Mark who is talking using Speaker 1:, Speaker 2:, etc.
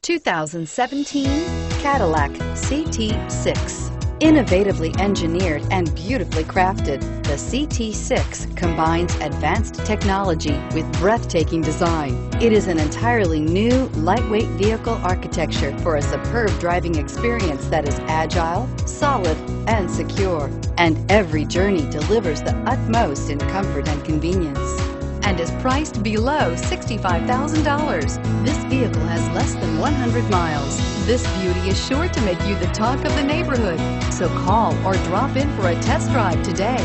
Speaker 1: 2017 Cadillac CT6. Innovatively engineered and beautifully crafted, the CT6 combines advanced technology with breathtaking design. It is an entirely new, lightweight vehicle architecture for a superb driving experience that is agile, solid, and secure. And every journey delivers the utmost in comfort and convenience, and is priced below $65,000. This vehicle has less than 100 miles. This beauty is sure to make you the talk of the neighborhood. So call or drop in for a test drive today.